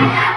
Bye.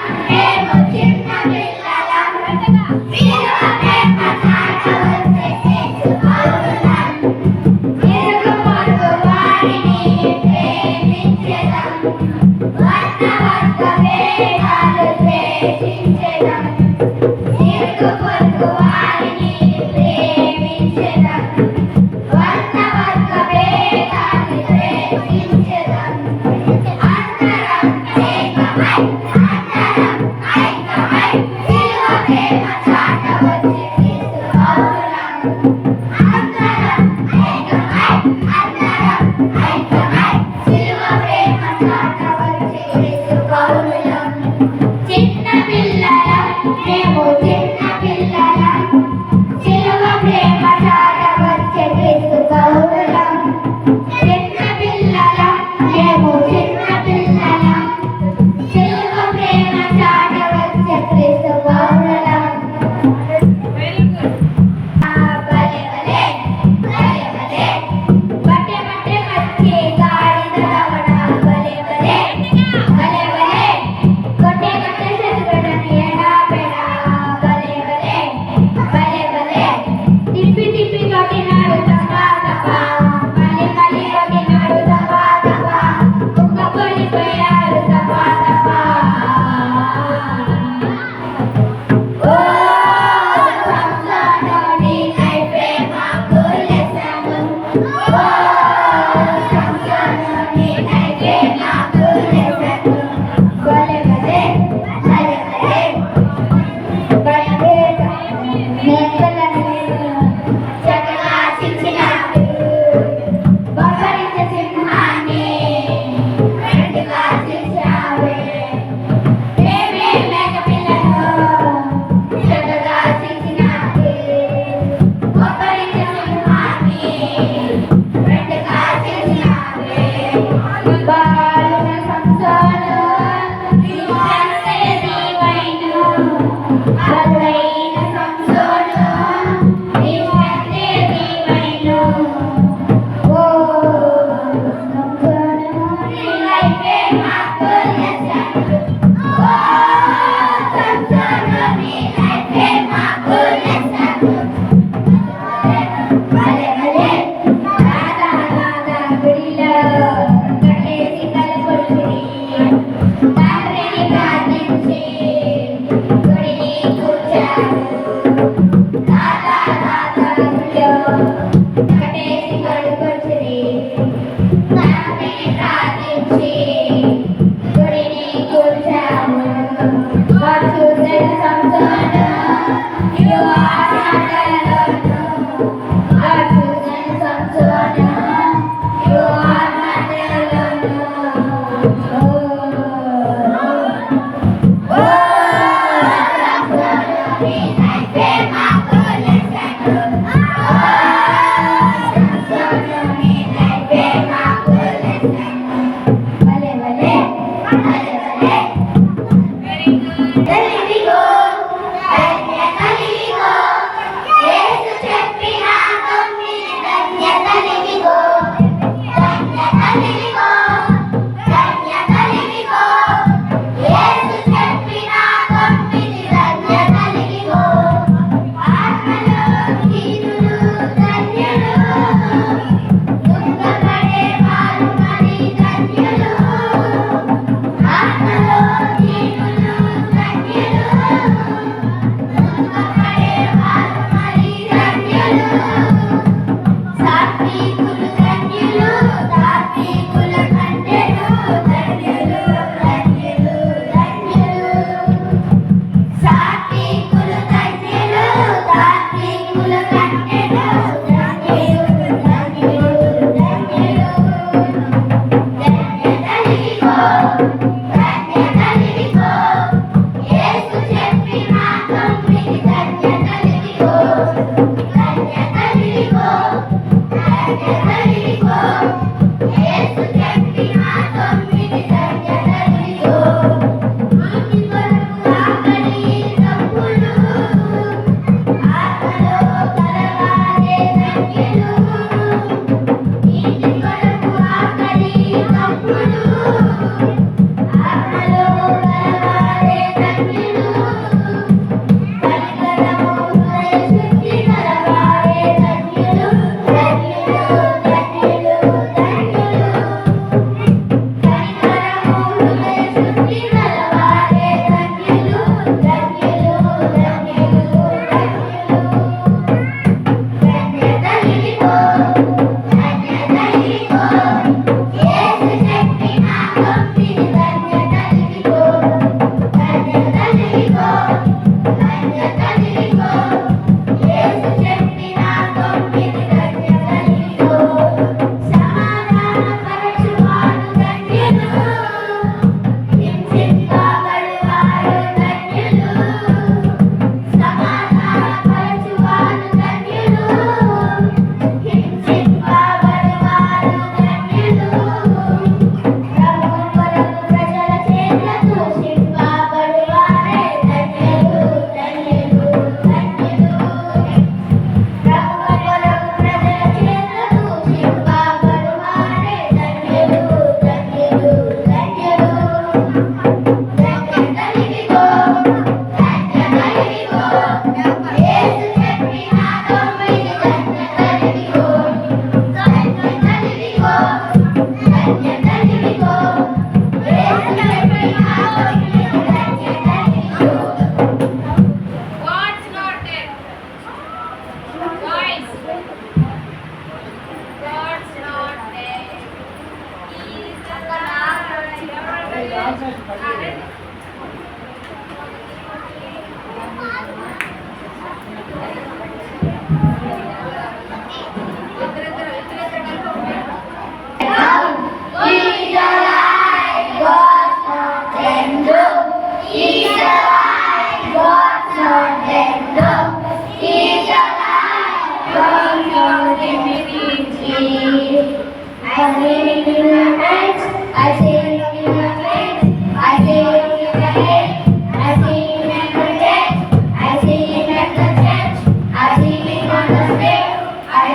see him in the night. I see him in the night. I see him in the head. I see him at the church. I see him at the church. I see him on the street. I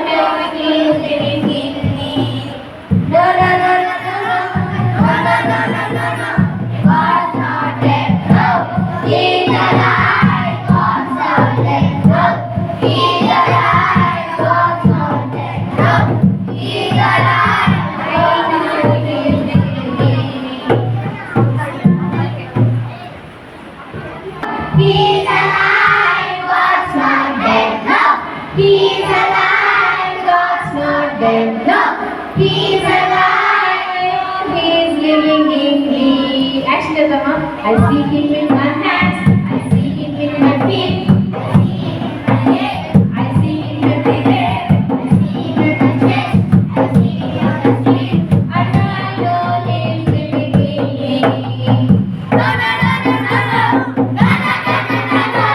know he is living in me. No, no, no, no, no, no, no, no, no, no, no, no. God's not dead. No, He's alive. God's not dead. No, He's alive. God's not dead. No, He's alive. I know He is living in me. He's alive, God's not dead, no. He's alive, God's not dead, no. He's alive, He's living in me. Action చేద్దామా? I see him in my hands, I see him in my feet, I see him everywhere, I see him at my chest, I see him on the street. I know He's living in me. No, no, no, no, no, no. No, no, no, no, no, no.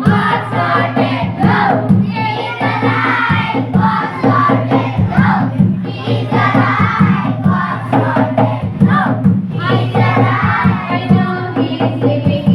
God's not dead, no. He's alive. God's not dead, no. He's alive. God's not dead, no. He's alive. I know He's living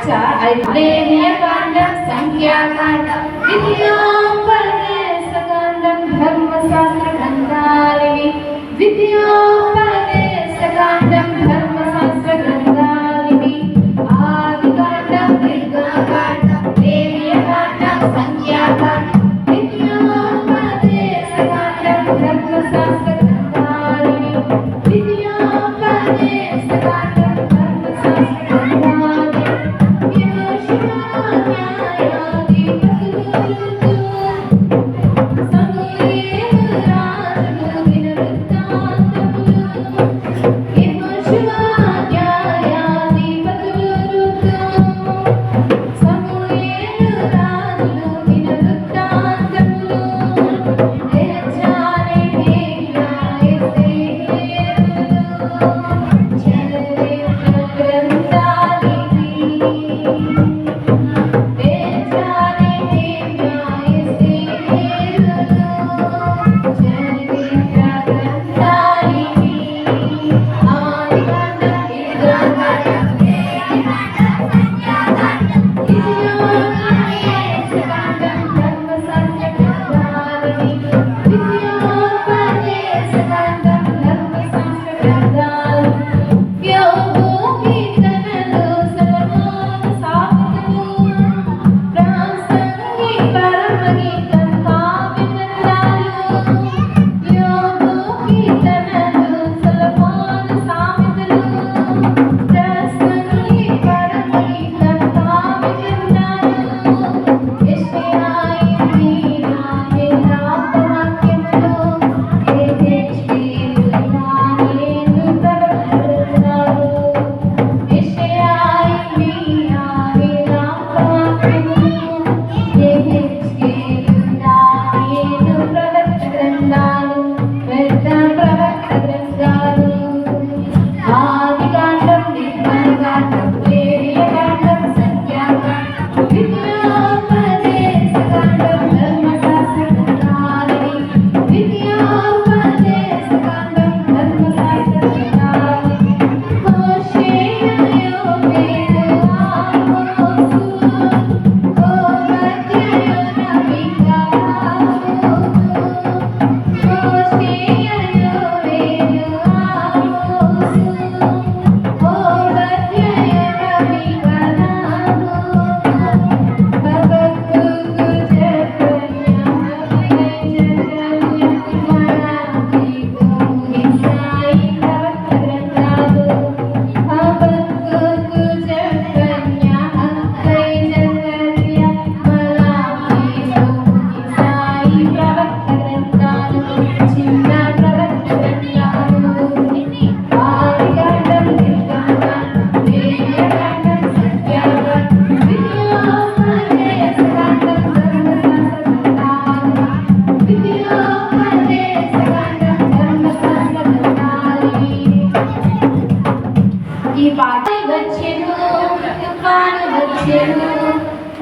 వచ్చా? లేవ్యకాండం, సంఖ్యాకాండం, విద్యోపదేశకాండం, ధర్మశాస్త్ర గ్రంథాలివి. విద్యోపదేశకాండం, ధర్మశాస్త్ర గ్రంథాలివి. ఆదికాండం, నిర్గమకాండం, లేవ్యకాండం, సంఖ్యాకాండం, విద్యోపదేశకాండం, ధర్మశాస్త్ర గ్రంథాలివి. విద్యోపదేశకాండం, ధర్మశాస్త్ర గ్రంథాలివి. యెహోషువ న్యాయాధిపతులు, సమూయేలు రాజులు, దినవృత్తాంతములు. యెహోషువ న్యాయాధిపతులు, సమూయేలు రాజులు, దినవృత్తాంతములు. ఎహెజ్కేలు, చరిత్ర గ్రంథాలివి.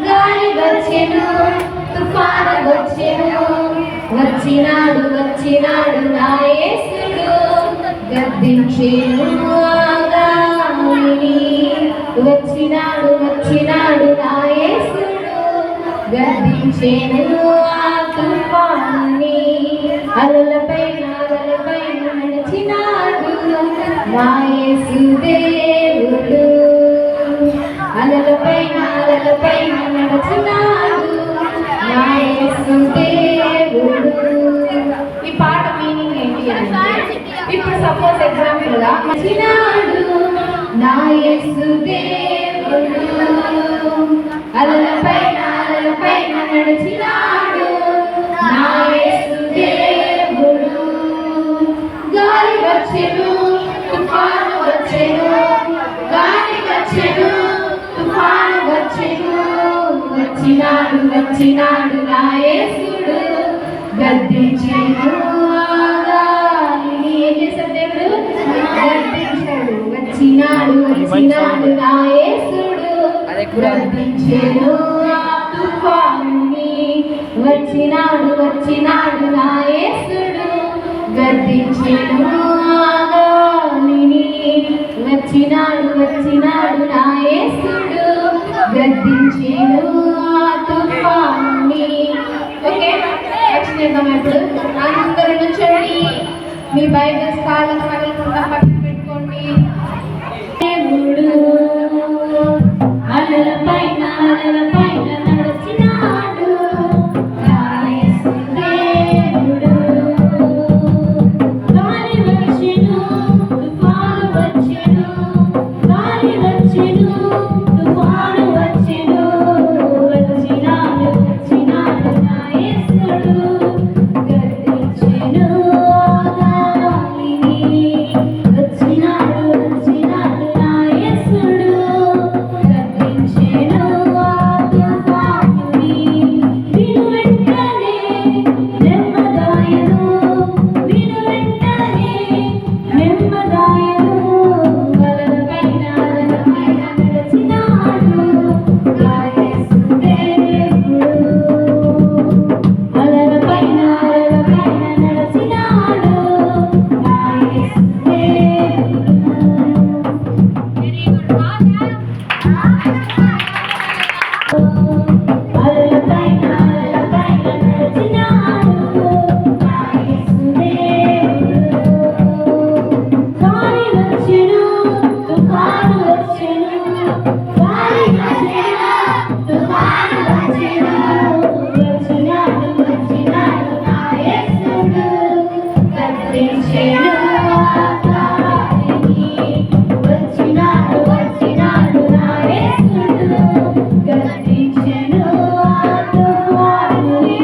గాలి వచ్చెను, తుఫాను వచ్చెను. వచ్చినాడు వచ్చినాడు నా యేసుడు, గద్దించెను గాలిని. వచ్చినాడు వచ్చినాడు నా యేసుడు, గద్దించెను ఆ తుఫానుని. అలలపైన నడిచినాడు నా యేసు దేవుడు. అలలపైన నడిచినాడు నా యేసు దేవుడు. ఈ పాట మీనింగ్ ఏంటి అంటే, ఇప్పుడు సపోజ్ ఎగ్జాంపుల్ గా నడిచినాడు నా యేసు దేవుడు. అలలపైన నడిచినాడు నా యేసు దేవుడు. గాలి వచ్చెను, తుఫాను వచ్చెను, గాలి వచ్చెను, తుఫాను వచ్చెను. వచ్చినాడు వచ్చినాడు నా యేసుడు, గద్దించెను గాలిని. ఏం చేశాడు దేవుడు? గద్దించాడు. వచ్చినాడు వచ్చినాడు నా యేసుడు, గద్దించెను ఆ తుఫానుని. వచ్చినాడు వచ్చినాడు నా యేసుడు, గద్దించెను ఆ గాలిని. వచ్చినాడు వచ్చినాడు నా యేసుడు, ఆ తుఫానుని. ఓకే, యాక్షన్ చేద్దాం ఇప్పుడు. అందరూ నుంచోండి, మీ బైబిల్స్ కాళ్ళకు తగలకుండా పక్కన పెట్టుకోండి. దేవుడు అలలపైన నడిచినాడు, నా యేసు దేవుడు. గాలి వచ్చెను, తుఫాను వచ్చెను, గాలి వచ్చెను, తుఫాను వచ్చెను, వచ్చినాడు నా యేసుడు. గద్దించెను ఆ గాలిని, వచ్చినాడు నా యేసుడు. గద్దించెను ఆ తుఫానుని, విను వెంటనే నెమ్మదాయను, విను వెంటనే నెమ్మదాయను. అలలపైన నడిచినాడు, నా యేసు దేవుడు. అలలపైన నడిచినాడు, నా యేసు దేవుడు. అలలపైన నడిచినాడు, నా యేసు దేవుడు. గాలి వచ్చెను, తుఫాను వచ్చెను, గాలి వచ్చెను, తుఫాను వచ్చెను, వచ్చినాడు నా యేసుడు. గద్దించెను ఆ గాలిని, వచ్చినాడు నా యేసుడు. గద్దించెను ఆ తుఫానుని,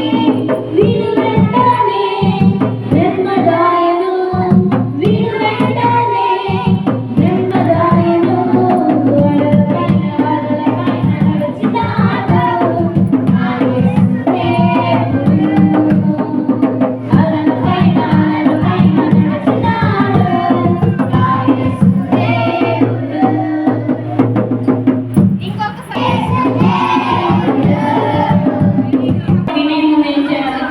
విను వెంటనే నెమ్మదాయను, విను వెంటనే నెమ్మదాయను. అలలపైన నడిచినాడు, నా యేసు దేవుడు. అలలపైన నడిచినాడు, నా యేసు దేవుడు. వినయం ఏం చేయాలి?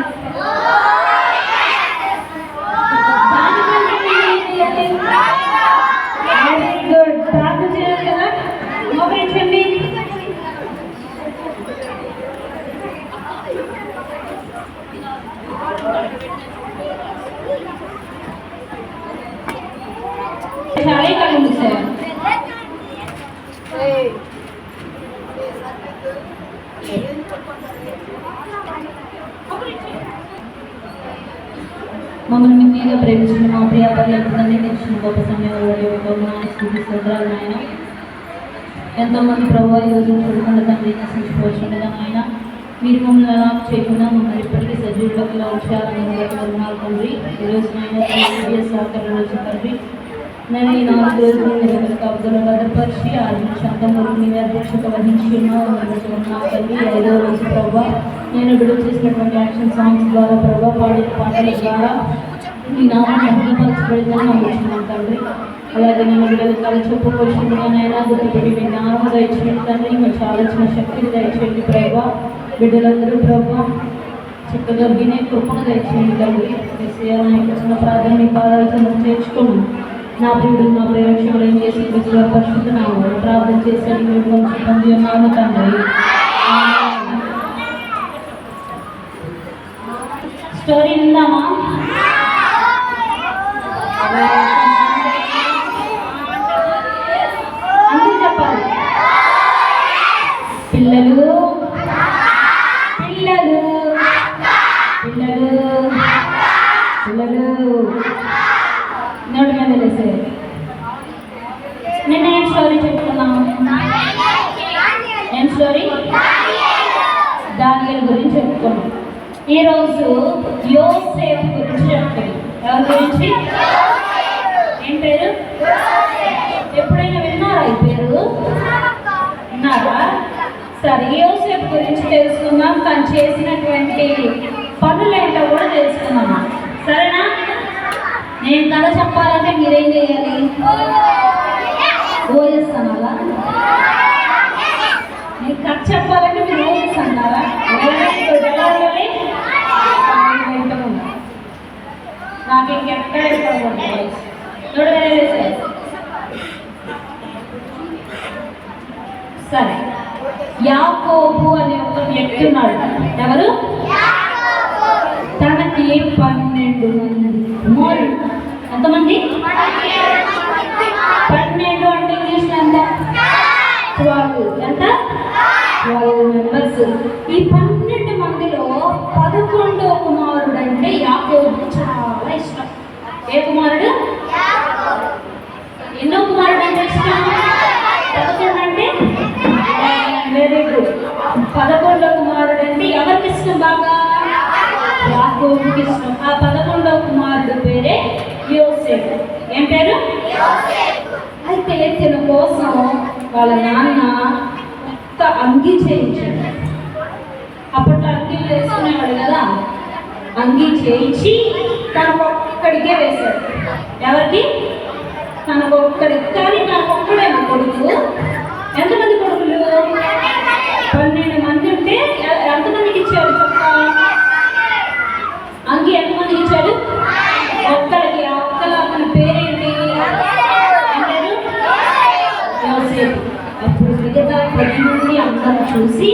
దానికంటే ఏం చేయాలి? వెరీ గుడ్, ప్రార్థన చేయాలి కదా. మోకరించండి. చాలా కళ్ళు మూసారు. మమ్మల్ని మిమ్మల్ని ప్రేమించిన మా ప్రియ పర్యాటకులని తెచ్చిన గొప్ప సమయంలో స్తోత్రాలు నాయన. ఎంతోమంది ప్రభావ ఈరోజు చూడకుండా తండ్రి నశించుకోవచ్చుండగా నాయన, మీరు మమ్మల్ని అలా చేయకుండా మమ్మల్ని ఇప్పటికీ సజీవులకు ఇలా ఉంచాలని వందనాలు తండ్రి. ఈరోజు నాయన సహకారం రోజు తండ్రి, నేను ఈ 4 రోజులు మీరు కబ్జలో భద్రపరిచి 6 నుంచి అంతం వరకు మీ అధ్యక్షత వహించి ఉన్నాను తండ్రి. 5వ రోజు ప్రభావ నేను విడుదల చేసినటువంటి యాక్షన్ సాంగ్స్ ద్వారా ప్రభావ పాడిన పాటల ద్వారా మీ నామం మహిమపరచబడిందని నమ్ముతున్నాను తండ్రి. అలాగే నేను విడుదల కళ చెప్పుకోవచ్చున్నానైనా గుర్తుపెట్టి విజ్ఞానం దయచేయండి తండ్రి. మంచి ఆలోచన శక్తిని దయచేయండి ప్రభావ. బిడ్డలందరూ ప్రభావ చక్కగా వినే కృపను దయచేయండి తండ్రి. చిన్న ప్రార్థన మీ పాదాలతో చేర్చుకోండి. నా ప్రియుడు నా ప్రేక్షకులు ఏం చేసి విజయ పరిశుద్ధనాము ప్రార్థన చేశాడు. మీరు కొంచెం పొంది ఉన్నాము తండ్రి. స్టోరీ విందామా? అందరూ చెప్పాలి. పిల్లలు పిల్లలు పిల్లలు పిల్లలు నోటి మీద వేసేది. నిన్న ఏం స్టోరీ చెప్పుకున్నాము? ఏం స్టోరీ? దానియేలు గురించి చెప్పుకున్నాం. ఈరోజు యోసేపు గురించి చెప్తాను. ఎవరి గురించి? ఏం పేరు? ఎప్పుడైనా విన్నారా ఈ పేరు? విన్నారా? సరే, యోసేపు గురించి తెలుసుకుందాం. తను చేసినటువంటి పనులేంటో కూడా తెలుసుకుందామా? సరేనా? నేను కథ చెప్పాలంటే మీరేం చేయాలి? ఓఎస్ అనాలా? నేను కథ చెప్పాలంటే మీరు ఓఎస్ అన్నారా? నాకు ఇంకెక్కడ సరే, యాకోబు అనే ఒక వ్యక్తి ఉన్నాడు. ఎవరు? తనకి 12 మంది. ఎంతమంది? 12 అంటే ఇంగ్లీష్ ఎంత? 12. ఎంత? 12 మెంబర్స్. ఈ 12 మందిలో 11వ కుమారుడు అంటే యాకోబు చాలా ఇష్టం. ఏ కుమారుడు? ఎన్నో కుమారుడు అంటే ఇష్టం? 11 అంటే వెరీ గుడ్. 11వ కుమారుడు అంటే ఎవరికి ఇష్టం బాగా? యాకోబుకి ఇష్టం. ఆ 11వ కుమారుడు పేరే యోసేపు. ఏం పేరు? అయితే తన కోసం వాళ్ళ నాన్న కొత్త అంగీ చేయించాడు. అప్పట్లో అంగీలు వేసుకునేవాడు కదా. అంగీ చేయించి తనకొక్కడికే వేశాడు. ఎవరికి? తనకొక్కడికి. కానీ తనకొక్కడే నా కొడుకు. ఎంతమంది కొడుకులు? 12 మంది ఉంటే ఎంతమందికి ఇచ్చాడు చొక్కా? అంగీ ఎంతమందికి ఇచ్చాడు? ఒక్కడికి. ఆ ఒక్కల మన పేరేంటి? యోసేపు. అప్పుడు మిగతా 10 మంది అందరూ చూసి,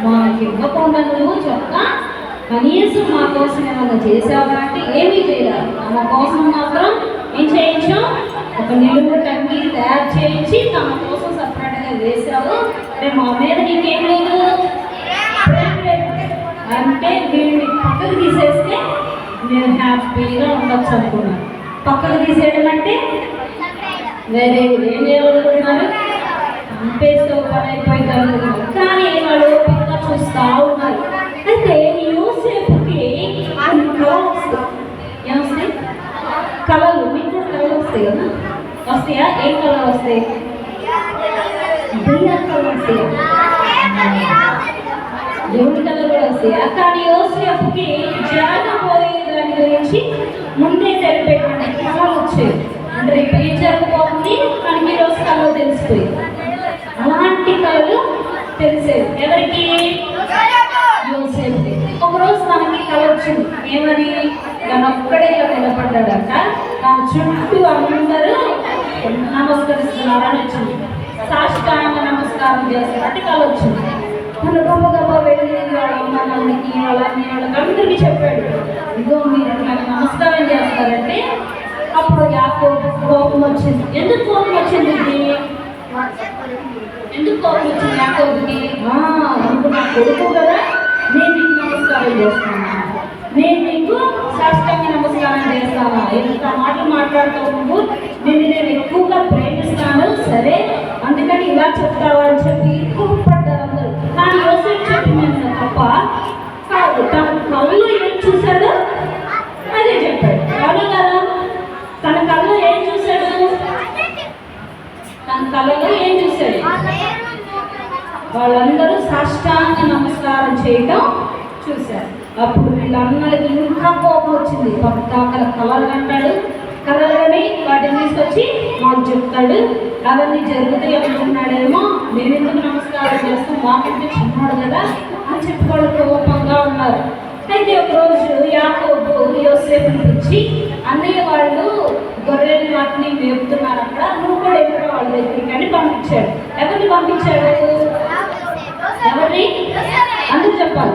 మాకు ఇవ్వకుండా నువ్వు చొక్కా కనీసం మా కోసం ఏమైనా చేసావు అంటే ఏమీ చేయలేదు. మా కోసం మాత్రం ఏం చేయించాం? ఒక నిలువు టంగి తయారు చేయించి తమ కోసం సపరేట్గా వేసావు. మా మీద నీకేం లేదు అంటే వీడిని పక్కకు తీసేస్తే నేను హ్యాపీగా ఉండొచ్చు అనుకున్నాను. పక్కకు తీసేయడం అంటే వేరే ఏం చేయాలనుకుంటున్నారు? అంపేస్తూ పని అయిపోయింది. కానీ వాళ్ళు పక్కగా చూస్తూ ఉన్నారు. అయితే యోసేపుకి కొన్ని కళలు వస్తాయి. ఏమొస్తాయి? కళలు. మీకు కూడా కళలు వస్తాయి కదా? వస్తాయా? ఏ కళలు వస్తాయి? దయ్యాల కళలు వస్తాయా? దేవుడి కళలు కూడా వస్తాయా? కానీ యోసేపుకి జరగబోయే దాని గురించి ముందే తెలిపేటువంటి కళలు వచ్చాయి. అంటే రేపు ఏం జరగబోతుంది మనకి ఈరోజు కళలు తెలిసిపోయింది. అలాంటి కళలు తెలిసేది ఎవరికి? యోసేపు. ఒకరోజు తనకి కళ వచ్చింది. ఏమని? తను ఒక్కడే నిలబడ్డాడట. తన చుట్టూ అందరూ నమస్కరిస్తున్నారని వచ్చింది. సాష్టాంగ నమస్కారం చేస్తారంటే కళ వచ్చింది. తను గొప్ప వెళ్ళి వాళ్ళ అమ్మ వాళ్ళకి వాళ్ళని వాళ్ళందరికీ చెప్పాడు, ఇదో మీరు నాకు నమస్కారం చేస్తారంటే. అప్పుడు యాకోబు కోపం వచ్చింది. ఎందుకు కోపం వచ్చింది? ఎందుకు కోపం వచ్చింది యాకోబుకి? నువ్వు నా కొడుకు కదా, నేను నీకు నమస్కారం చేస్తాను, నేను నీకు సాష్టాంగ నమస్కారం చేస్తాను, ఎంత మాటలు మాట్లాడుతావు నువ్వు, నేను ఎక్కువగా ప్రేమిస్తాను, సరే అందుకని ఇలా చెప్తావా అని చెప్పి కోపడ్డారు అందరూ. కానీ యోసేపు చెప్పింది తప్ప కాదు. తన కళ్ళు ఏం చూశాడో అదే చెప్పాడు. అవును కదా? తన కళ్ళు ఏం చూశాడు? తన కళ్ళలో ఏం చూశాడు? వాళ్ళందరూ సాష్టాంగ నమస్కారం చేయటం చూశారు. అప్పుడు వీళ్ళందరికీ ఇంకా కోపం వచ్చింది. పక్కల కళలు అంటాడు, కళలని వాటిని తీసుకొచ్చి మాకు చెప్తాడు, అవన్నీ జరుగుతాయి అనుకున్నాడేమో, నేను ఎందుకు నమస్కారం చేస్తాం, మాకంటే చిన్నాడు కదా అని చెప్పి వాళ్ళు కోపంగా ఉన్నారు. అయితే ఒకరోజు యాకోబు యోసేపుని పిలిచి, అన్నయ్య వాళ్ళు గొర్రెలు వాటిని మేపుతున్నారు అక్కడ, నువ్వు కూడా ఎక్కడ వాళ్ళ దగ్గరికి అని పంపించాడు. ఎవరిని పంపించాడు? ఎవరిని? అందరూ చెప్పాలి.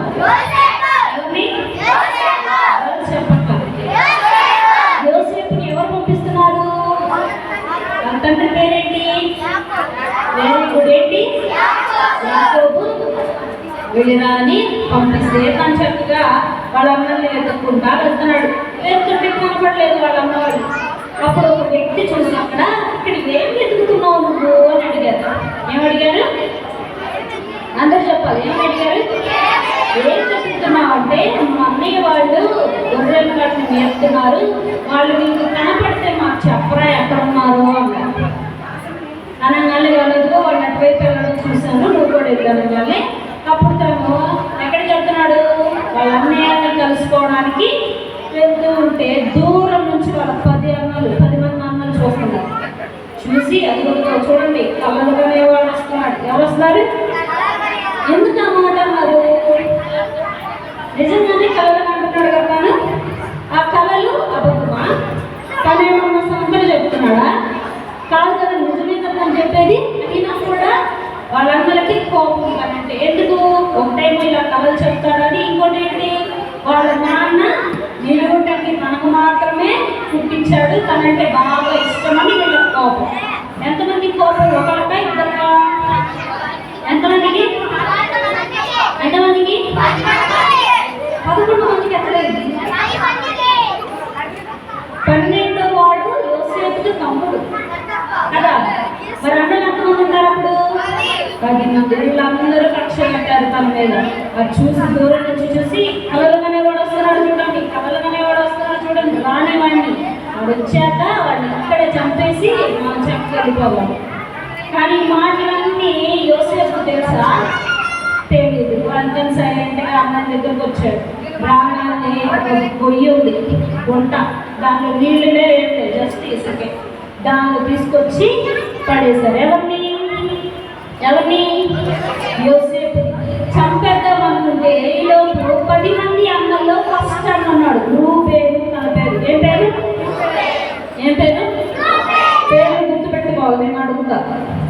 ఎవరిని చెప్పాలి? యోసేపుని ఎవరు పంపిస్తున్నారు? తండ్రి పేరేంటి? Very good. ఏంటి? యాకోబు. వెళ్ళిరా అని పంపిస్తే తను చక్కగా వాళ్ళందరినీ వెతుక్కుంటా వెళ్తున్నాడు. వెతుకుంటే కనపడలేదు వాళ్ళ అమ్మవాళ్ళు. అప్పుడు ఒక వ్యక్తి చూసి అక్కడ, ఇక్కడ ఏం వెతుకుతున్నావు నువ్వు అని అడిగారు. ఏమడిగారు? అందరూ చెప్పాలి. ఏమడిగారు? ఏం వెతుకుతున్నావు అంటే, మా అన్నయ్య వాళ్ళు గొర్రెలు వాటిని మేపుతున్నారు, వాళ్ళు నీకు కనపడితే మాకు చెప్పరా ఎక్కడ ఉన్నారు అన్నారు. అనగానే వాళ్ళతో వాళ్ళు అటువైపు వెళ్ళడం చూశాను, నువ్వు కూడా వెళ్ళాలి. అప్పుడు తను ఎక్కడికి వెళ్తున్నాడు? వాళ్ళ అన్నయ్యని కలుసుకోవడానికి వెళ్తూ ఉంటే దూరం నుంచి వాళ్ళ 10 మంది అన్నలు చూస్తున్నారు. చూసి అది చూడండి కళ్ళలుగానే వాళ్ళు వస్తున్నాడు. ఎవరు వస్తున్నారు? ఎందుకు ఆ మాట అన్నారు? నిజంగానే కళలు అంటున్నాడు కదా. ఆ కళలు అబద్ధమా? 12 సంవత్సరాలు చెప్తున్నాడా? కాదు కదా, నిజమే కదా అని చెప్పేది. అయినా కూడా వాళ్ళందరికీ కోపం అంటే ఎందుకు ఒకటేమో ఇలా కథలు చెప్తారని, ఇంకోటి ఏంటి వాళ్ళ నాన్న నిలువుటకి తనకు మాత్రమే పుట్టించాడు, తనంటే బాగా ఇష్టమని వీళ్ళకి కోపం. ఎంతమంది కోపం? ఒకళ్ళకా ఇద్దరుగా? ఎంతమందికి? 11 మందికి ఎక్కడైంది? 12వ వాడు యోసేపుకి తమ్ముడు కదా. మరి అన్నలు ఎంతమంది ఉన్నారు అప్పుడు? 10 మంది. వీళ్ళందరూ కక్ష పెట్టారు తన మీద. అది చూసి దూరం నుంచి చూసి కలలుగానే వాడు వస్తున్నాడు చూడండి, కలలుగానే వాడు వస్తున్నాడు చూడండి, రానివ్వండి, వాడు వచ్చాక వాడిని ఇక్కడే చంపేసి మనం వెళ్ళిపోవాలి. కానీ ఈ మాటలన్నీ యోసేపు తెలుసా? తెలియదు. అందుకని సైలెంట్గా అన్న దగ్గరకు వచ్చాడు. రాగానే ఒక పొయ్యి ఉంది, వంట, దాంట్లో నీళ్ళునే ఏంటి జస్ట్ ఇసుకే, దాన్ని తీసుకొచ్చి పడేశారు. ఎవరిని? యోసేపు. చంపేద్దాం అనుకుంటే ఈలోపు 10 మంది అన్నల్లో ఫస్ట్ అన్న ఉన్నాడు, రూబేను. తన పేరు ఏం పేరు? పేరు గుర్తుపెట్టుకోవాలి, నేను అడుగుతా.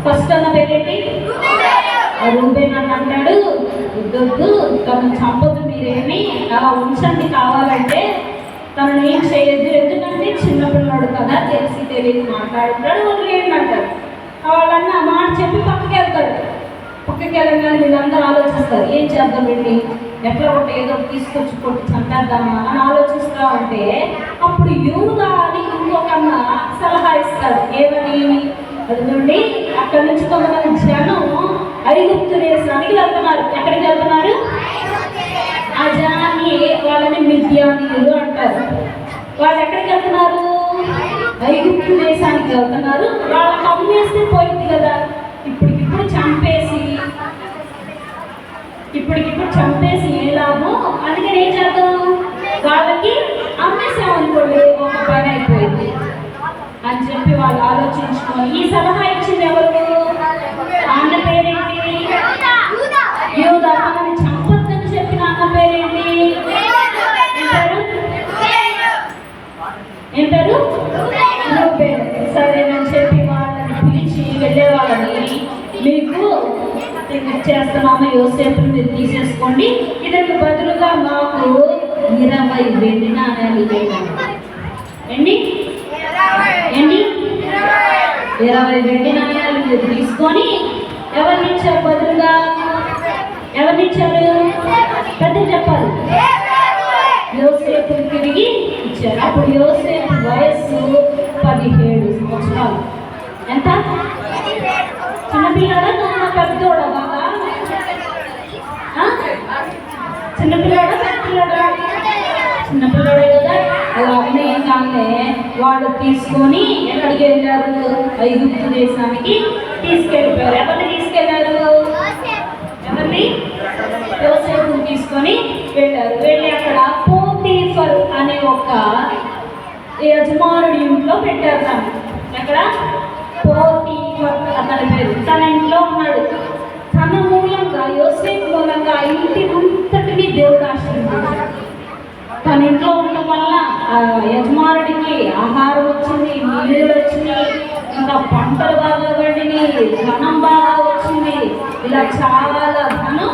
ఫస్ట్ అన్న పేరేంటి? రూబేన్ అని అంటాడు. వద్దొద్దు, తను చంపదు, మీరేమి అలా ఉంచండి, కావాలంటే తనను ఏం చేయొద్దు, ఎందుకంటే చిన్నపిల్లడు కదా, తెలియదు మాట్లాడుతాడు, వదిలేయండి అంటాడు. వాళ్ళన్న ఆ మాట చెప్పి పక్కకి వెళ్తాడు. పక్కకి వెళ్ళగానే వీళ్ళందరూ ఆలోచిస్తారు, ఏం చేద్దాం వెళ్ళి, ఎట్లా ఒకటి ఏదో తీసుకొచ్చి కొట్టి చంపేద్దామా అని ఆలోచిస్తూ ఉంటే అప్పుడు యూదా అని ఇంకొక అన్న సలహా ఇస్తాడు. ఏమని? అది నుండి అక్కడి నుంచి కొంతమంది జనం ఐగుప్తు దేశానికి వెళ్తున్నారు. ఎక్కడికి వెళ్తున్నారు? ఆ జనాన్ని వాళ్ళని మిద్యానీయులు అంటారు. వాళ్ళు ఎక్కడికి వెళ్తున్నారు? ఐగుప్తు దేశానికి వెళ్తున్నారు. వాళ్ళకి అమ్మేస్తే పోయింది కదా, ఇప్పటికిప్పుడు చంపేసి ఏ లాభం, అందుకని ఏం చేద్దాం, వాళ్ళకి అమ్మేసామనుకోండి ఒక పని అయిపోయింది అని చెప్పి వాళ్ళు ఆలోచించుకొని ఈ సలహా ఇచ్చింది ఎవరు? అన్న పేరేంటి? యూదా. తనని చంపొద్దని చెప్పిన అన్న పేరేంటి? ఏం పేరు? రూబేను. సరేనని చెప్పి వాళ్ళని పిలిచి వెళ్ళే వాళ్ళని, మీకు చేస్తున్నాము, యోసేపుని మీరు తీసేసుకోండి, ಇದಕ್ಕೆ బదులుగా మాకు 20 వెండి నాణేలు ఇవ్వండి. ఏంటి? 20 వెండి నాణ్యాలు మీరు తీసుకొని ఎవరినిచ్చారు బదులుగా? ఎవరినిచ్చారు? పెద్ద చెప్పాలి. యోసేపు తిరిగి ఇచ్చారు. అప్పుడు యోసేపు వయస్సు 17 సంవత్సరాలు. ఎంత? చిన్నపిల్లాడా పెద్దోడా? బాగా చిన్నపిల్లాడా పెద్దపిల్లాడా? చిన్నపిల్లాడే కదా. అలాగే కానీ వాడు తీసుకొని ఎక్కడికి వెళ్ళారు? ఐగుప్తు దేశానికి తీసుకెళ్ళిపోయారు. ఎవరిని తీసుకెళ్లారు? యోసేపుని తీసుకొని వెళ్ళారు. వెళ్ళి అక్కడ పోతీఫర్ అనే ఒక యజమానుడి ఇంట్లో పెట్టారు. తను ఎక్కడ? పోతీఫర్ అతని పేరు. తన ఇంట్లో ఉన్నాడు. తన మూలంగా, యోసేపు మూలంగా ఆ ఇంటి అంతటినీ దేవుడు ఆశీర్వదించాడు. తన ఇంట్లో ఉండడం వల్ల ఆ యజమానుడికి ఆహారం వచ్చింది, నీళ్ళు వచ్చినాయి, ఇంకా పంటలు బాగా పండినాయి, ధనం బాగా వచ్చింది. ఇలా చాలా ధనం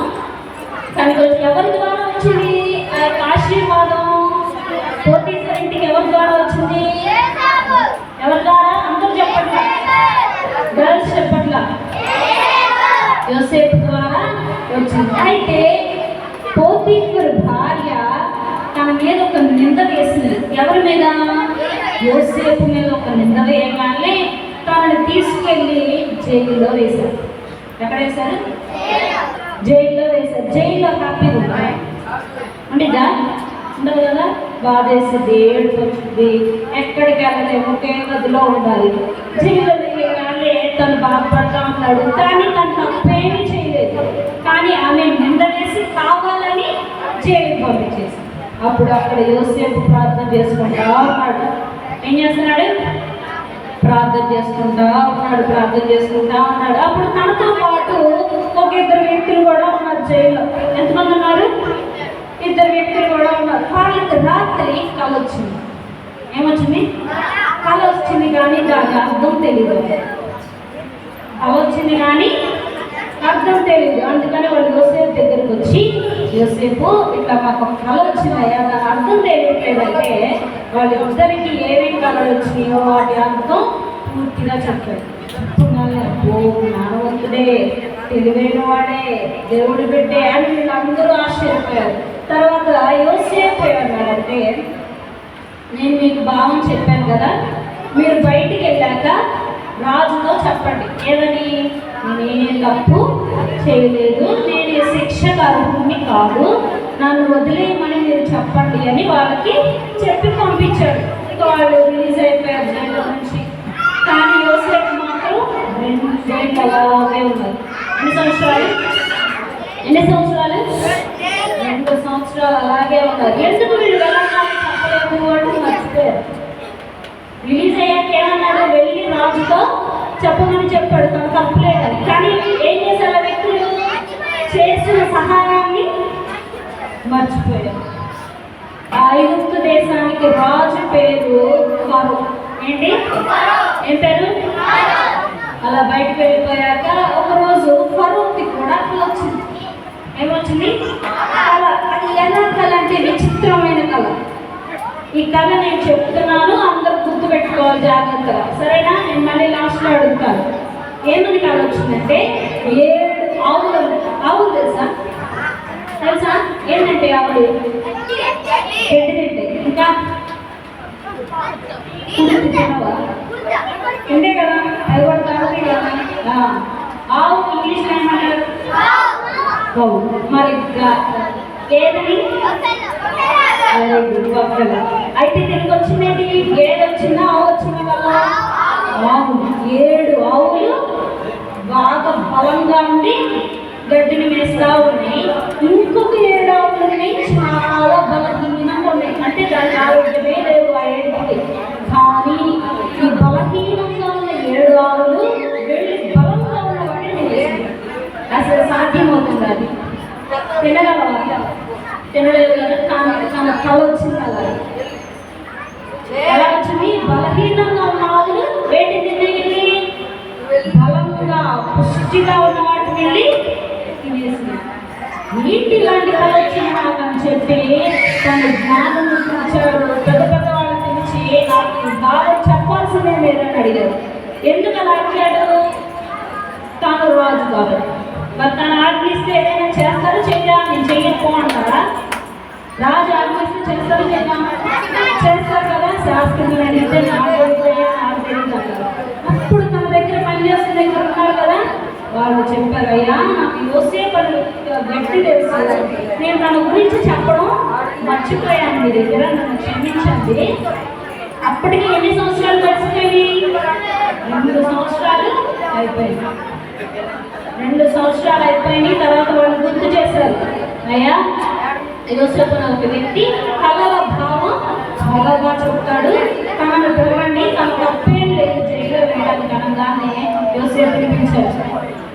తనకి ఎవరి ద్వారా వచ్చింది? ఆ యొక్క ఆశీర్వాదం పోతీఫర్ ఇంటికి ఎవరి ద్వారా వచ్చింది? ఎవరి ద్వారా? అందరూ చెప్పట్లా, గర్ల్స్ చెప్పట్లా, యోసేపు ద్వారా వచ్చింది. అయితే పోతీఫర్ భార్య తన మీద ఒక నింద వేసింది. ఎవరి మీద? యోసేపు మీద ఒక నింద వేయగానే తనని తీసుకెళ్ళి జైల్లో వేశారు. ఎక్కడ వేశారు? జైల్లో వేశారు. జైల్లో హ్యాపీగా ఉంటాయి ఉండేదా? ఉండదు కదా. బాధేసింది, ఏడుపు వచ్చింది, ఎక్కడికి వెళ్ళలేము, ఒకే గదిలో ఉండాలి. జైల్లో వేయగానే తను బాధపడతా ఉన్నాడు. కానీ తను తప్పేమీ చేయలేదు. కానీ ఆమె నింద వేసి కావాలని జైలు పంపించేసి, అప్పుడు అక్కడ యోసేపు ప్రార్థన చేసుకుంటా ఉన్నాడు. ఏం చేస్తున్నాడు? ప్రార్థన చేసుకుంటా ఉన్నాడు. అప్పుడు తనతో పాటు ఒక 2 వ్యక్తులు కూడా ఉన్నారు జైల్లో. ఎంతమంది ఉన్నారు? 2 వ్యక్తులు కూడా ఉన్నారు. వాళ్ళకి రాత్రి కల వచ్చింది. ఏమొచ్చింది? కల వచ్చింది కానీ దాని అర్థం తెలీదు. కల వచ్చింది కానీ అర్థం తెలియదు. అందుకని వాళ్ళు యోసేపు దగ్గరికి వచ్చి, యోసేపు ఇట్లా మాకు ఒక కళ వచ్చినాయా, దాని అర్థం తెలియట్లేదంటే వాళ్ళిద్దరికి ఏమేమి కళలు వచ్చినాయో వాటి అర్థం పూర్తిగా చెప్పాడు. ఓ జ్ఞానవంతుడే, తెలివైన వాడే, దేవుడు బిడ్డే అని వీళ్ళందరూ ఆశ్చర్యపోయారు. తర్వాత యోసేపు ఏమన్నాడంటే, నేను మీకు భావం చెప్పాను కదా, మీరు బయటికి వెళ్ళాక రాజుతో చెప్పండి ఏమని, నేను తప్పు చేయలేదు, నేను శిక్షకు అర్హుడిని కాదు, నన్ను వదిలేయమని మీరు చెప్పండి అని వాళ్ళకి చెప్పి పంపించాడు. ఇక వాళ్ళు రిలీజ్ అయిపోయారు జైల్లో నుంచి. కానీ యోసేపు మాత్రం 2 ఏళ్ళు అలాగే ఉన్నారు. ఎన్ని సంవత్సరాలు 2 సంవత్సరాలు అలాగే ఉన్నారు. ఎందుకు వీళ్ళు వెళ్ళాలని చెప్పలేదు అంటే మర్చిపోయారు. రిలీజ్ అయ్యాక ఏమన్నాడు, వెళ్ళి రాజుతో చెప్పమని చెప్పాడు, తను తప్పులేదని. కానీ ఏం చేశారు ఆ వ్యక్తులు, చేసిన సహాయాన్ని మర్చిపోయారు. ఆ ఐగుప్తు దేశానికి రాజు పేరు ఫరో. ఏంటి, ఏం పేరు? అలా బయటకు వెళ్ళిపోయాక ఒకరోజు ఫరోకి కూడా కళ వచ్చింది. ఏమొచ్చింది? కళ. అది ఎలా కళ అంటే విచిత్రమైన కళ. ఈ కళ నేను చెప్తున్నాను, అందరూ గుర్తుపెట్టుకోవాలి జాగ్రత్తగా, సరేనా? నేను మళ్ళీ లాస్ట్లో అడుగుతాను. ఏమని కళ వచ్చిందంటే 7 ఆవులు. ఆవులు తెలుసా? ఏంటంటే ఆవులు గడ్డి తింటే, ఇంకా తింటే కదా, అది కూడా తాగుతాయి కదా. ఆవు ఇంగ్లీష్లో ఏమంటారు? మరి గేదెని అయితే తిరిగి వచ్చిందేంటి, గేదె వచ్చిందా ఆవు వచ్చిందా కదా? ఆవు. 7 ఆవులు బాగా బలంగా ఉండి గడ్డిని వేస్తా ఉన్నాయి. ఇంకొక 7 ఆవులు ఉన్నాయి, చాలా బలహీనంగా ఉన్నాయి. అంటే దాని ఆరోగ్యమే లేవు ఆ 7కి. కానీ ఈ బలహీనంగా ఉన్న 7 ఆవులు వెళ్ళి బలంగా ఉన్న వాటిని వేసింది. అసలు సాధ్యమవుతుంది అది? తినలేదు కదా. తన కళ వచ్చింది అలా. ఎలా వచ్చింది? బలహీనంగా ఉన్న ఆవులు వేటి తినేది, బలంగా పుష్టిగా ఉన్న వాటిని వెళ్ళి తినేసింది. ఏంటి ఇలాంటి కళ వచ్చింది నాకు అని చెప్పి తన జ్ఞానం చూపించాడు. పెద్ద పెద్ద వాళ్ళు పిలిచి నాకు బాగా చెప్పాల్సిందే లేదని అడిగారు. ఎందుకు అలా అడిగాడు? తాను రాజు కాబట్టి. మరి తను ఆజ్ఞిస్తే ఏదైనా చేస్తారో చెయ్యా, నేను చెయ్యకపో అంటారా? రాజు ఆజ్ఞిస్తే చేస్తారో చెయ్యా? చేస్తారు కదా. శాస్త్రం అడిగితే నాకు తెలియదు అంటారు. అప్పుడు తన దగ్గర పనిచేస్తున్న దగ్గర ఉన్నారు కదా, వాళ్ళు చెప్పారు, అయ్యా నాకు యోసేపు వ్యక్తి తెలుసు, నేను తన గురించి చెప్పడం మర్చిపోయాను, మీ దగ్గర నన్ను క్షమించండి. అప్పటికి ఎన్ని సంవత్సరాలు గడిచిపోయి? 2 సంవత్సరాలు అయిపోయింది. 2 సంవత్సరాలు అయిపోయినాయి. తర్వాత వాళ్ళు గుర్తు చేశారు, అయ్యా యోసేపు ఒక వ్యక్తి కళల భావం చాలా చెప్తాడు, తనను పిలవండి, తన తప్పేం లేదు జైల్లో వేయడానికి అనగానే యోసేపు పిలిపించారు.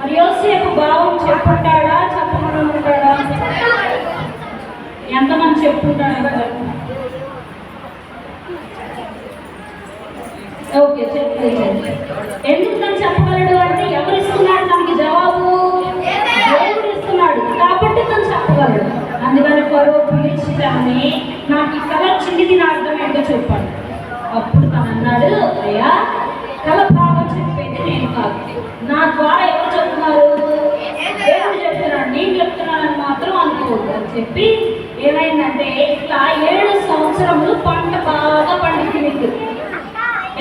మరి యోసేపు భావం చెప్పుంటాడా, చెప్పకుండా ఉంటాడా? ఎంతమంది చెప్పుంటాడు? ఓకే, చెప్పలేదు. ఎందుకు తను చెప్పగలడు అంటే ఎవరు ఇస్తున్నాడు తనకి జవాబు? దేవుడు ఇస్తున్నాడు కాబట్టి తను చెప్పగలడు. అందుకని ఫరో పిలిచి తనని, నాకు ఈ కళ వచ్చింది, నా అర్థం ఏంటో చెప్పాడు. అప్పుడు తను అన్నాడు, అయ్యా కళ బాగా చెప్పేది నేను కాదు, నా ద్వారా ఎవరు చెప్తున్నారు? దేవుడు చెప్తున్నాడు, నేను చెప్తున్నానని మాత్రం అనుకోవద్దు అని చెప్పి ఏమైందంటే ఇట్లా 7 సంవత్సరములు పంట బాగా పండింది.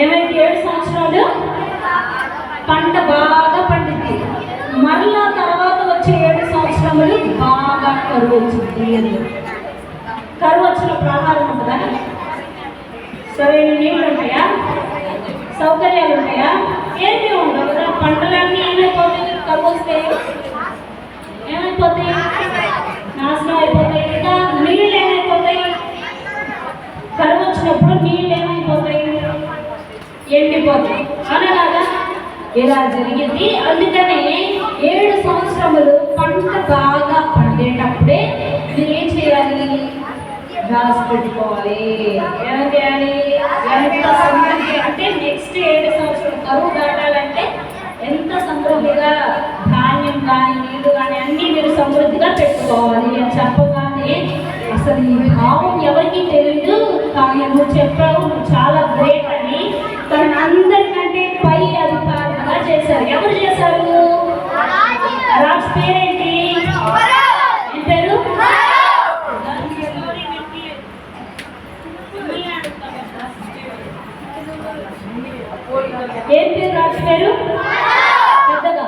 ఏమైంది? 7 సంవత్సరాలు పంట బాగా పండింది. మరలా తర్వాత వచ్చే 7 సంవత్సరములు బాగా కరువు వచ్చింది. కరువు వచ్చినప్పుడు ఆహారం ఉంటుందా? సరైన నీళ్ళు ఉంటాయా? సౌకర్యాలు ఉంటాయా? ఏమీ ఉండవు కదా. పంటలన్నీ ఏమైపోతాయి? కరువు వస్తే ఏమైపోతాయి? నాశనం అయిపోతాయి. ఇంకా నీళ్ళు ఏమైపోతాయి? కరువు వచ్చినప్పుడు నీళ్ళు ఏమైపోతాయి? ఎండిపోతాయి. అనగా ఇలా జరిగింది. అందుకనే 7 సంవత్సరములు పంట బాగా పండేటప్పుడే మీరు ఏం చేయాలి? రాసి పెట్టుకోవాలి. ఏం చేయాలి? ఎంత సమృద్ధి అంటే నెక్స్ట్ 7 సంవత్సరాలు కరువు దాటాలంటే ఎంత సమృద్ధిగా ధాన్యం కానీ భావం ఎవరికి తెలియదు, కానీ నువ్వు చెప్పావు నువ్వు చాలా గ్రేట్ అని. కానీ అందరికంటే పై అధికారులుగా చేశారు. ఎవరు చేశారు? రాజు పేరేంటి? ఏం పేరు? ఏం పేరు రాజు పేరు? పెద్దగా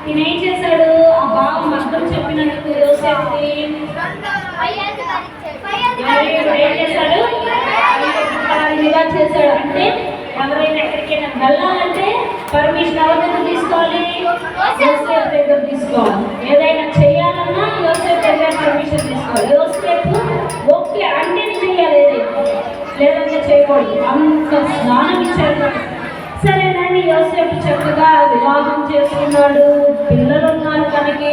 ఈయన ఏం చేశాడు? ఆ భావం అర్థం చెప్పినందుకు యోసేపుకి ఏం చేశాడు? ఇలా చేశాడు. అంటే ఎవరైనా ఎక్కడికైనా వెళ్ళాలంటే పర్మిషన్ ఎవరి దగ్గర తీసుకోవాలి? యోసేపు దగ్గర తీసుకోవాలి. ఏదైనా చేయాలన్నా యోసేపు దగ్గర పర్మిషన్ తీసుకోవాలి. యోసేపు ఓకే అంటేనే చేయాలి, లేదంటే చేయకూడదు. అంత స్నానం ఇచ్చాడు. సరేనండి, యోసేపు చక్కగా వివాహం చేసుకున్నాడు, పిల్లలు ఉన్నారు, తనకి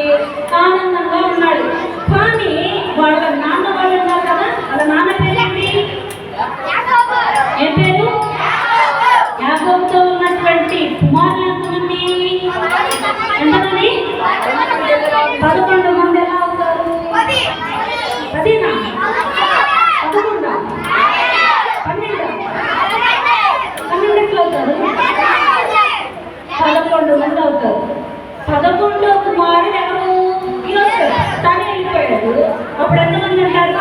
ఆనందంగా ఉన్నాడు. కానీ వాళ్ళ నాన్న వాళ్ళు ఉన్నారు కదా, వాళ్ళ నాన్న పేరేంటి? ఏం పేరు? యాకోబుతో ఉన్నటువంటి కుమారులు ఎంతమంది? 11 మంది. ఎలా అవుతారు? 10నా? 11? 12 ఎట్లా అవుతారు? 11 మంది అవుతారు. 11వ కుమారుడు ఎవరు? యోసేపు. తనే వెళ్ళిపోయాడు. అప్పుడు ఎంతమంది ఉంటారు?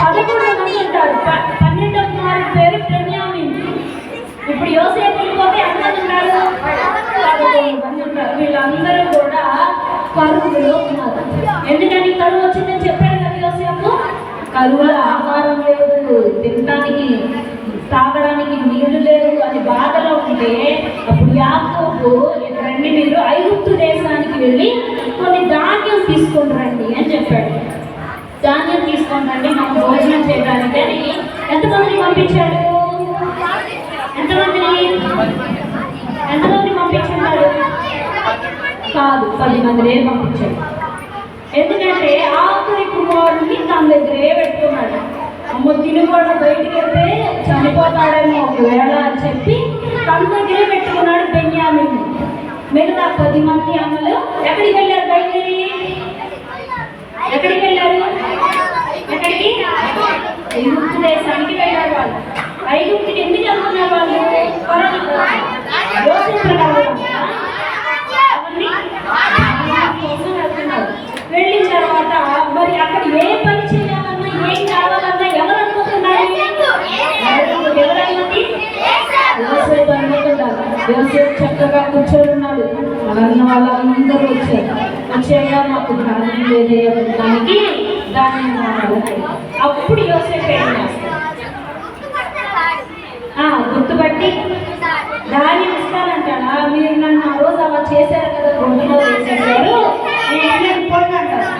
11 మంది ఉంటారు. 12వ కుమారుడు పేరు బెన్యామీన్. ఇప్పుడు యోసేపు వెళ్ళిపోతే ఎంతమంది ఉంటారు? 11 మంది ఉంటారు. వీళ్ళందరూ కూడా కరువులో ఉన్నారు. ఎందుకని కరువు వచ్చిందని చెప్పాడు కదా యోసేపు. కరువులో ఆహారం లేదు, తినడానికి తాగడానికి నీళ్లు లేవు అని బాధలో ఉంటే అప్పుడు యాకోబు, రండి మీరు ఐగుప్తు దేశానికి వెళ్ళి కొన్ని ధాన్యం తీసుకొని రండి అని చెప్పాడు. ధాన్యం తీసుకొని రండి మాకు భోజనం చేయడానికి అని ఎంతమందిని పంపించాడు? ఎంతమందిని పంపించాడు? కాదు, 10 మందినే పంపించాడు. ఎందుకంటే ఆఖరి కుమారుడిని తన దగ్గరే పెట్టుకున్నాడు. అమ్మ తినుగోడ బయటికి వెళ్తే చనిపోతాడేమో ఒకవేళ అని చెప్పి తన దగ్గరే పెట్టుకున్నాడు బెన్యామీన్. మిగతా 10 మంది అమ్మలు ఎక్కడికి వెళ్ళారు? బయలుదేరి ఎక్కడికి వెళ్ళారు? ఎక్కడికి? ఐగుప్తు దేశానికి వెళ్ళారు. వాళ్ళు ఐగుప్తుకి ఎందుకు వెళ్తున్నారు? వాళ్ళు కోసం వెళ్తున్నారు. వెళ్ళిన తర్వాత మరి అక్కడ ఏ పని చేయాలన్నా ఏం కావాలన్నా ఎవరు అనుకుంటున్నారు? ఎవరన్నది యోసేపు అనుకుంటున్నారు. యోసేపు చక్కగా కూర్చొని ఉన్నాడు. వాళ్ళందరూ వచ్చాయా మాకు ధాన్యం లేదేయడానికి ధాన్యం కావాలి. అప్పుడు యోసేపు ఏం చేస్తాడు? గుర్తుపట్టి ధాన్యం ఇస్తానంటాడా? మీరు నన్ను ఆ రోజు అలా చేశారు కదా, గుండెలో వేసేసారు, నేను పోయి అంటారు.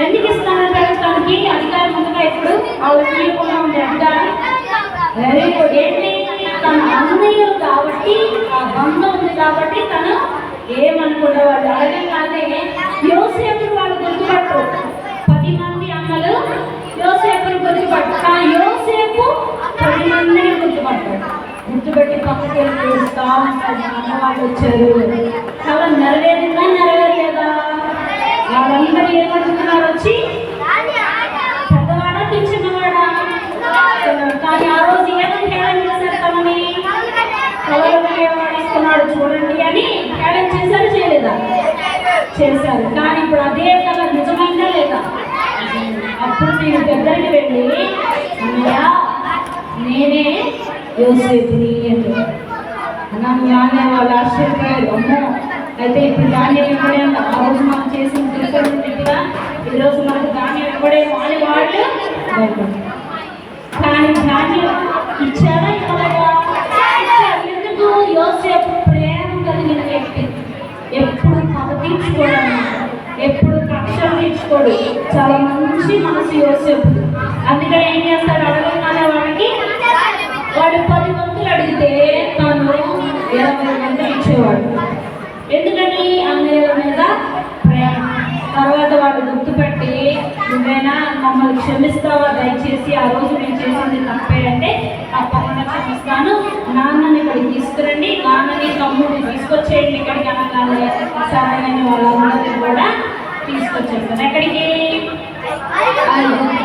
ఎందుకు ఇస్తానంటాడు? తనకి అధికారం ఉందిగా ఇప్పుడు ఆలోచించకుండా ఉండే అధికారం. Very good. ఏంటి? తన అన్నయ్యలు కాబట్టి, ఆ బంధం ఉంది కాబట్టి తను ఏమనుకున్న వాళ్ళు అడగగానే యోసేపుని వాళ్ళు గుర్తుపట్టరు. 10 మంది అమ్మలు యోసేపుని గుర్తుపట్టు. కానీ యోసేపు 10 మందిని గుర్తుపట్టాడు. గుర్తుపెట్టి పక్కకి వెళ్ళి చూస్తా ఉంటాడు. అన్న వాళ్ళు వచ్చారు. చాలా నెరవేరిందా నెరవేరలేదా? వాళ్ళందరూ ఏమనుకున్నారు? వచ్చి పెద్దవాడా చిన్నవాడా? కానీ ఆ రోజు ఏమని హేళన చేశారు? తమని కలవలు వాడేస్తున్నాడు చూడండి అని హేళన చేశారు. చేయలేదా? చేశారు. కానీ ఇప్పుడు అదే కళ నిజమైందా లేదా? అప్పుడు నేను దగ్గరికి వెళ్ళి అన్నయ్య నేనే యోసేపుని అని నన్ను నాన్న వాళ్ళు ఆశ్చర్యపోయారు. అమ్మో, అయితే ఇప్పుడు ధాన్యం ఇవ్వడేమో, ఆ రోజు మనం చేసిన తిరుగుతున్నట్టుగా ఈరోజు మనకు ధాన్యం ఇవ్వడేమో అని వాళ్ళు కానీ ధాన్యం ఇచ్చారా? ఇవ్వలేదా? ఎందుకు? యోసేపు ప్రేమ కలిగిన వ్యక్తి. ఎప్పుడు పగ తీర్చుకోవడం, ఎప్పుడు కక్షలు తీర్చుకోడు. చాలా మంచి మనసు యోసేపు. అందుకని ఏం చేస్తాడు? అడగగానే వాళ్ళకి వాడు 10 వంతులు అడిగితే తాను 20 వంతులు ఇచ్చేవాడు. ఎందుకని? అన్నయ్యల మీద ప్రేమ. తర్వాత వాళ్ళు గుర్తుపెట్టి నువ్వేనా మమ్మల్ని క్షమిస్తావా దయచేసి, ఆ రోజు మేము చేసింది తప్పే అంటే తప్పకుండా క్షమిస్తాను, నాన్నని ఇక్కడికి తీసుకురండి, నాన్నని తమ్ముడిని తీసుకొచ్చేయండి ఇక్కడికి అనగానే సరైన వాళ్ళందరినీ కూడా తీసుకొచ్చేస్తారు. ఎక్కడికి?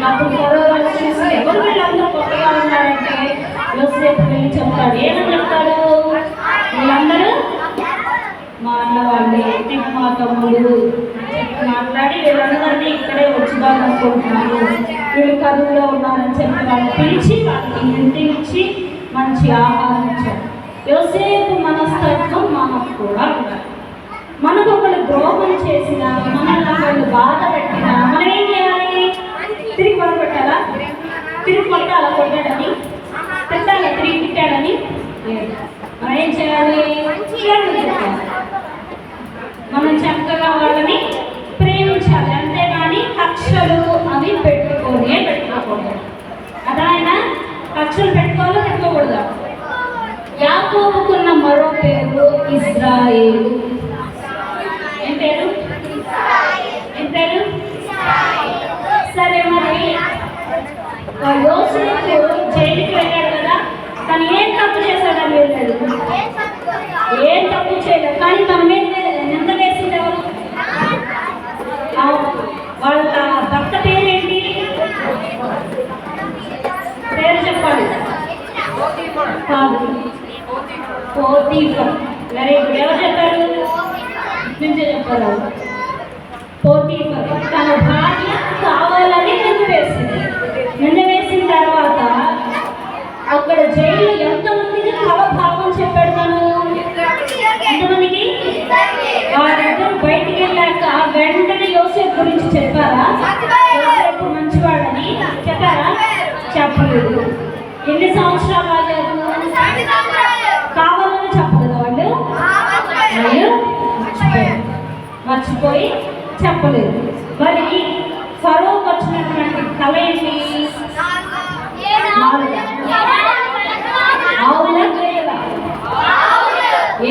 అప్పుడు ఫరో రాజు చూసి ఎవరు వీళ్ళందరూ కొత్తగా ఉన్నారంటే యోసేపు వెళ్ళి చెప్తాడు. ఏమని చెప్తాడు? వీళ్ళందరూ మా అన్న వాళ్ళే, మా తమ్ముడు మాట్లాడి వీళ్ళందరినీ ఇక్కడే వచ్చుదాం అనుకుంటున్నాను, వీళ్ళు కరువులో ఉన్నారని చెప్పి వాళ్ళని పిలిచి వాళ్ళకి ఇంటి ఇచ్చి మంచి ఆహారం ఇచ్చారు. యోసేపు మనస్తత్వం మనకు కూడా ఉండాలి. మనకు ఒకళ్ళు ద్రోహం చేసినా, మనల్ని ఒకళ్ళు బాధ పెట్టినా మనం ఏం చేయాలి? తిరిగి బాధ పెట్టాలా? తిరిగి కొట్టాలా? కొట్టాడని తిట్టాలా? తిరిగి తిట్టాడని మనం ఏం చేయాలి? మనం చక్కగా వాళ్ళని ప్రేమించాలి, అంతేగాని కక్షలు అవి పెట్టుకోకూడదు. అదాయన కక్షలు పెట్టుకోవాలో పెట్టుకోకూడదు. యాకోబుకున్న మరో పేరు ఇశ్రాయేలు. ఏం పేరు? ఏం పేరు? సరే, మరి యోసేపు జైలుకి వెళ్ళాడు కదా, తను ఏం తప్పు చేశాడని వెళ్ళాడు? ఏం తప్పు చేయలేదు, కానీ తన మీద నింద వేసింది ఎవరు? వాళ్ళ భర్త పేరేంటి? పేరు చెప్పాలి. కాదు, పోతీఫర్. Very good. ఎవరు చెప్పారు? నుంచే చెప్పారు. పోతీఫర్ తన భార్య కావాలని నింద వేసింది. నింద వేసిన తర్వాత అక్కడ జైలు ఎంతమందికి కలభావం చెప్పాడు తను? ఎంతమందికి? వారిద్దరు బయటికి వెళ్ళాక వెంటనే యోసేపు గురించి చెప్పారా? యోసేపు మంచివాడని చెప్పారా? చెప్పలేదు. ఎన్ని సంవత్సరాలు ఆగారు? కావాలని చెప్పలేదు వాళ్ళు మర్చిపోయి చెప్పలేదు. మరి ఫరోకి వచ్చినటువంటి కళ ఏంటి? ఆవుల గేదెల?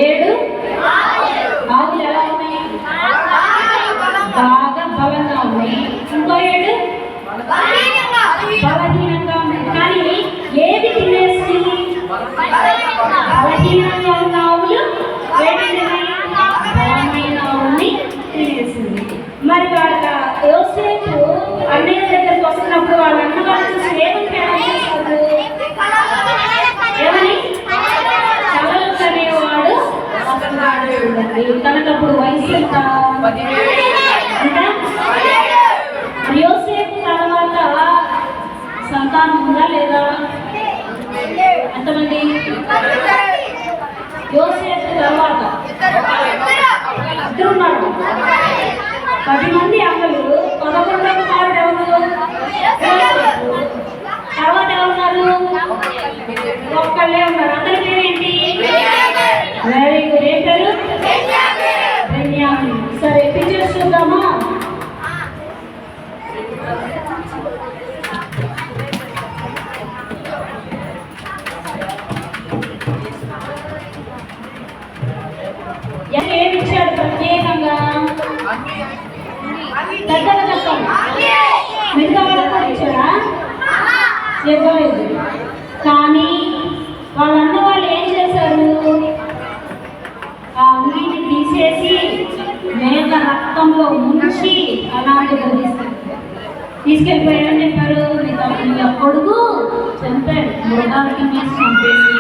7 ఆవులు ఎలా ఉన్నాయి? బాగా బలంగా ఉన్నాయి. ఇంకో 7 బలహీనంగా ఉన్నాయి. కానీ ఏది తినేసి? బలహీనంగా ఉన్న ఆవులు బలమైన ఆవుల్ని తినేసింది. మరి వాళ్ళ యోసేపు అన్నయ్య దగ్గరకు వస్తున్నప్పుడు వాళ్ళ అన్నవాళ్ళు చూసి ఏమని ఏమని కలలు కనేవాడు తనకప్పుడు వయసు ఎంత? యోసేపు తర్వాత సంతానం ఉందా లేదా? ఎంతమంది? యోసేపు తర్వాత ఇద్దరు ఉన్నారు. 10 మంది అమ్మలు. 11వ కుమారుడు ఎవరు? తర్వాత ఎవరున్నారు? ఒక్కళ్ళే ఉన్నారు. అందరి పేరేంటి? Very good. ఏం పేరు? బెన్యామీన్. సరే, పిక్చర్స్ చూద్దామా? ఏమి ఇచ్చాడు ప్రత్యేకంగా? పెద్దగా చెప్పండి. మిగతా వాళ్ళకు కూడా ఇచ్చాడా? ఇవ్వలేదు. కానీ వాళ్ళన్న వాళ్ళు ఏం చేశారు? ఆ అంగీని తీసేసి మేక రక్తంలో ముంచి అలాంటి తీసుకెళ్ళిపోయారని చెప్పారు. మీ కొడుకు చంపాడు, మృగాలకి మీద చంపేసి.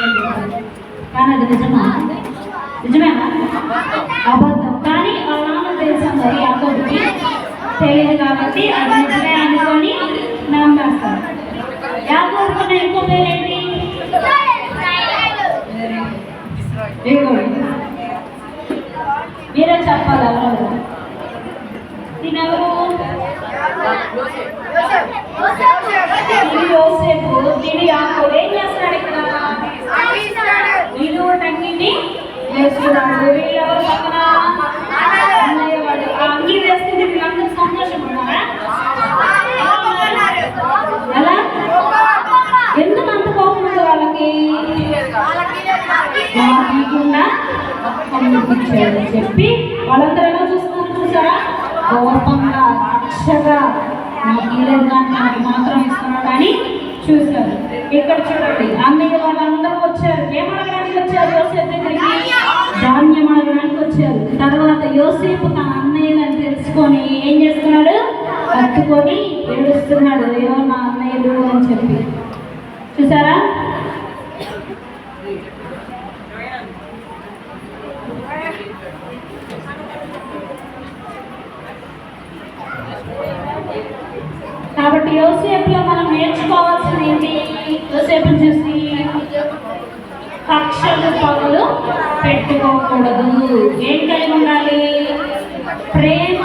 కానీ అది నిజమా? నిజమేనా? అబద్ధం. కానీ వాళ్ళ నాన్న తెలుసా? మరి యాకోబుకి తెలియదు కాబట్టి అది నిజమే అనుకొని నమ్మేస్తారు. యాకోబుకున్న ఇంకో పేరేంటి? మీరే చెప్పాలి. ఎవరు తినెవరు? యోసేపు. తిని యాకోబు ఏం చేస్తాడు? ఇక్కడ వీళ్ళు టంగిని వేస్తున్నాడు. వీళ్ళెవరు పక్కన? అన్నయ్య వాడు. ఆ అంగీ వేస్తుంది. వీళ్ళందరూ సంతోషపడ్డారా? ఎలా? ఎందుకు అంత కోపం ఉంది వాళ్ళకి? తీయకుండా పంపించాడని చెప్పి వాళ్ళందరూ ఎలా చూస్తున్నారు? చూసారా? కోపంగా, రక్షగా, నాకు ఇలేదు కానీ నాకు మాత్రం ఇస్తున్నాడు అని చూశారు. ఇక్కడ చూడండి, అన్నయ్య వాళ్ళందరూ వచ్చారు. ఏమడగడానికి వచ్చారు? యోసేపు దగ్గరికి ధాన్యం అడగడానికి వచ్చారు. తర్వాత యోసేపు తన అన్నయ్యని తెలుసు కరుచుకొని ఏం చేస్తున్నాడు? హత్తుకొని ఏడుస్తున్నాడు, ఏమో నా అన్నయ్యలు అని చెప్పి. చూసారా? కాబట్టి యోసేపులో మనం నేర్చుకోవాల్సింది ఏంటి? యోసేపుని చూసి కక్షలు పగలు పెట్టుకోకూడదు. ఏం కలిగి ఉండాలి? ప్రేమ